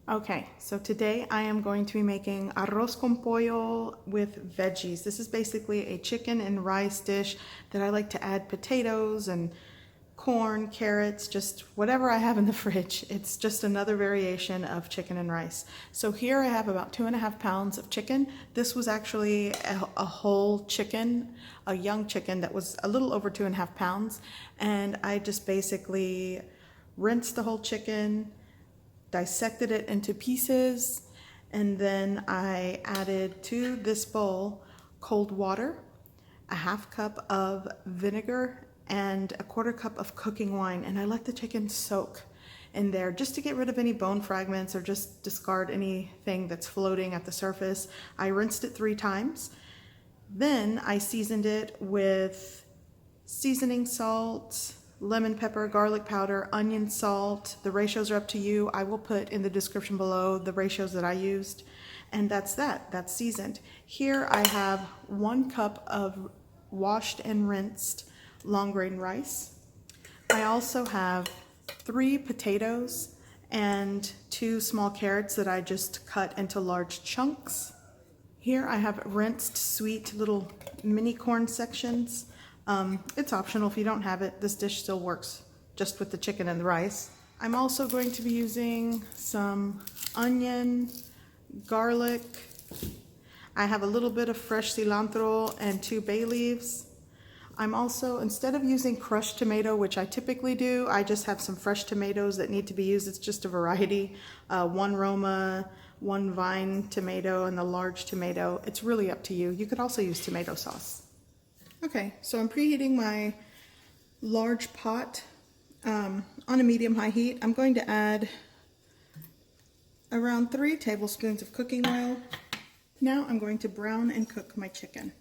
Okay, so today I am going to be making arroz con pollo with veggies. This is basically a chicken and rice dish that I like to add potatoes and corn, carrots, just whatever I have in the fridge. It's just another variation of chicken and rice. So here I have about 2.5 pounds of chicken. This was actually a whole chicken, a young chicken that was a little over 2.5 pounds. And I just basically rinsed the whole chicken, dissected it into pieces, and then I added to this bowl cold water, a 1/2 cup of vinegar, and a 1/4 cup of cooking wine, and I let the chicken soak in there just to get rid of any bone fragments or just discard anything that's floating at the surface. I rinsed it 3 times. Then I seasoned it with seasoning salt, lemon pepper, garlic powder, onion salt. The ratios are up to you. I will put in the description below the ratios that I used. And that's that. That's seasoned. Here I have 1 cup of washed and rinsed long grain rice. I also have 3 potatoes and 2 small carrots that I just cut into large chunks. Here I have rinsed sweet little mini corn sections. It's optional if you don't have it. This dish still works just with the chicken and the rice. I'm also going to be using some onion, garlic. I have a little bit of fresh cilantro and 2 bay leaves. I'm also, instead of using crushed tomato, which I typically do, I just have some fresh tomatoes that need to be used. It's just a variety. 1 Roma, 1 vine tomato, and the large tomato. It's really up to you. You could also use tomato sauce. Okay, so I'm preheating my large pot on a medium-high heat. I'm going to add around 3 tablespoons of cooking oil. Now I'm going to brown and cook my chicken.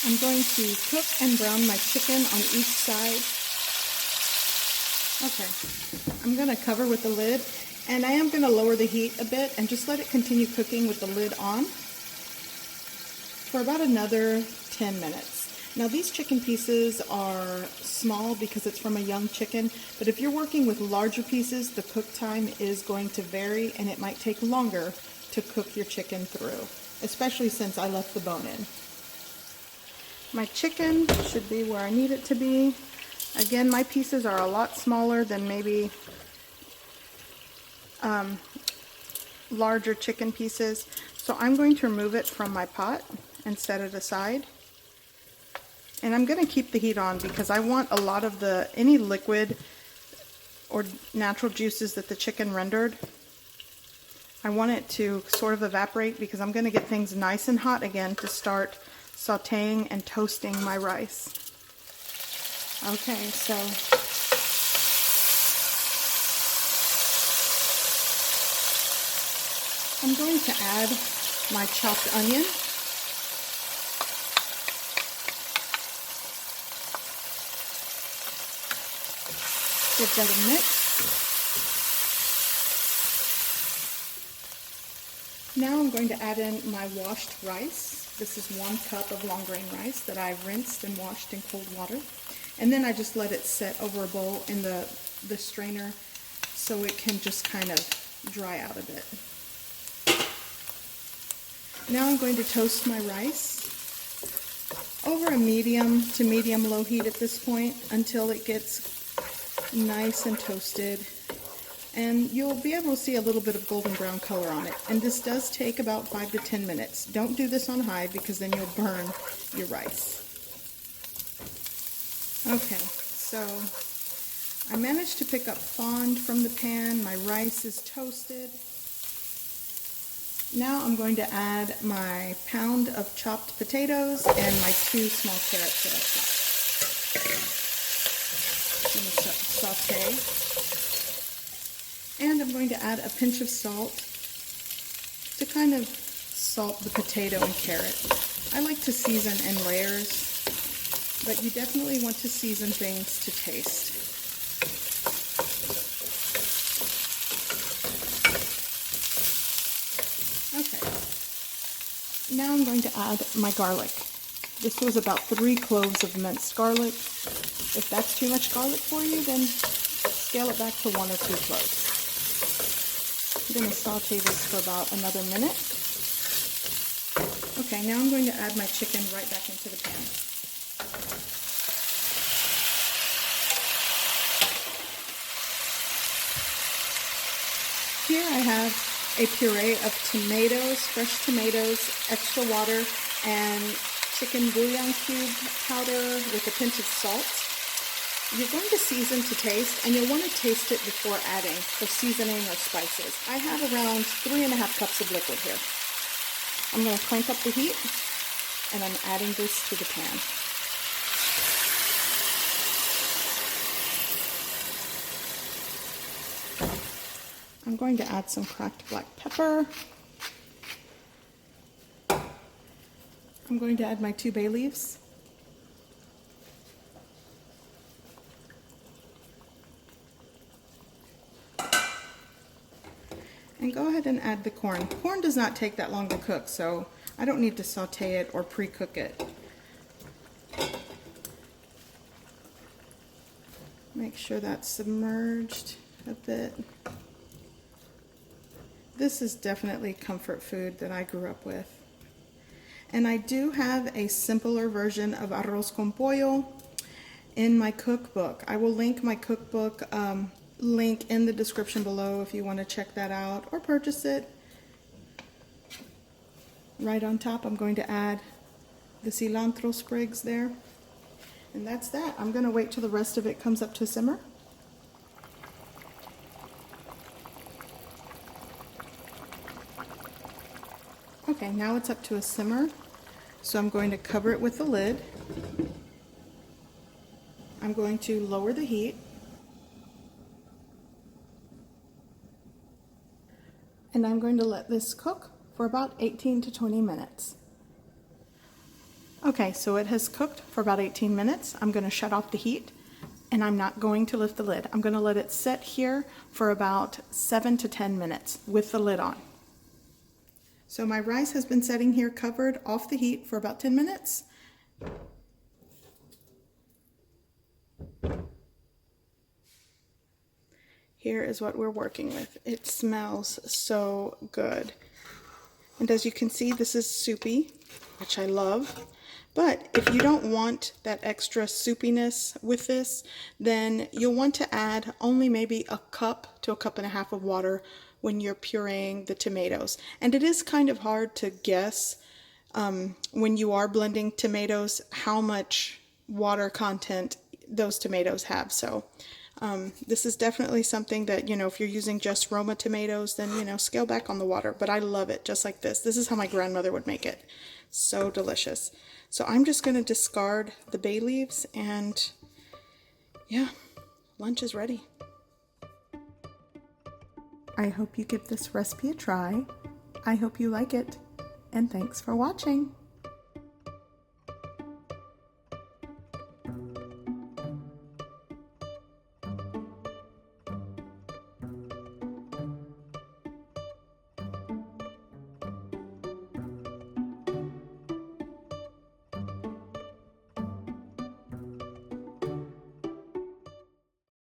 I'm going to cook and brown my chicken on each side. Okay, I'm going to cover with the lid, and I am going to lower the heat a bit and just let it continue cooking with the lid on for about another 10 minutes. Now these chicken pieces are small because it's from a young chicken, but if you're working with larger pieces, the cook time is going to vary and it might take longer to cook your chicken through, especially since I left the bone in. My chicken should be where I need it to be. Again, my pieces are a lot smaller than maybe larger chicken pieces. So I'm going to remove it from my pot and set it aside. And I'm going to keep the heat on because I want a lot of any liquid or natural juices that the chicken rendered. I want it to sort of evaporate because I'm going to get things nice and hot again to start sauteing and toasting my rice. Okay, so I'm going to add my chopped onion. Give that a mix. Now I'm going to add in my washed rice. This is 1 cup of long grain rice that I rinsed and washed in cold water. And then I just let it set over a bowl in the strainer so it can just kind of dry out a bit. Now I'm going to toast my rice over a medium to medium-low heat at this point until it gets nice and toasted. And you'll be able to see a little bit of golden brown color on it. And this does take about 5 to 10 minutes. Don't do this on high because then you'll burn your rice. Okay, so I managed to pick up fond from the pan. My rice is toasted. Now I'm going to add my pound of chopped potatoes and my 2 small carrots that I chopped. I'm going to saute. And I'm going to add a pinch of salt to kind of salt the potato and carrot. I like to season in layers, but you definitely want to season things to taste. now I'm going to add my garlic. This was about 3 cloves of minced garlic. If that's too much garlic for you, then scale it back to 1 or 2 cloves. I'm going to saute this for about another minute. Okay, now I'm going to add my chicken right back into the pan. Here I have a puree of tomatoes, fresh tomatoes, extra water, and chicken bouillon cube powder with a pinch of salt. You're going to season to taste, and you'll want to taste it before adding for seasoning or spices. I have around 3.5 cups of liquid here. I'm going to crank up the heat, and I'm adding this to the pan. I'm going to add some cracked black pepper. I'm going to add my 2 bay leaves. And go ahead and add the corn. Corn does not take that long to cook, so I don't need to saute it or pre-cook it. Make sure that's submerged a bit. This is definitely comfort food that I grew up with. And I do have a simpler version of arroz con pollo in my cookbook. I will link my cookbook link in the description below if you want to check that out or purchase it. Right on top, I'm going to add the cilantro sprigs there. And that's that. I'm going to wait till the rest of it comes up to simmer. Okay, now it's up to a simmer, so I'm going to cover it with the lid. I'm going to lower the heat. And I'm going to let this cook for about 18 to 20 minutes. Okay, so it has cooked for about 18 minutes. I'm going to shut off the heat, and I'm not going to lift the lid. I'm going to let it sit here for about 7 to 10 minutes with the lid on. So my rice has been setting here covered off the heat for about 10 minutes. Here is what we're working with. It smells so good. And as you can see, this is soupy, which I love. But if you don't want that extra soupiness with this, then you'll want to add only maybe a cup to a cup and a half of water when you're pureeing the tomatoes. And it is kind of hard to guess when you are blending tomatoes how much water content those tomatoes have. So this is definitely something that, you know, if you're using just Roma tomatoes, then, you know, scale back on the water. But I love it just like this. This is how my grandmother would make it. So delicious. So I'm just going to discard the bay leaves, and yeah, lunch is ready. I hope you give this recipe a try. I hope you like it, and thanks for watching.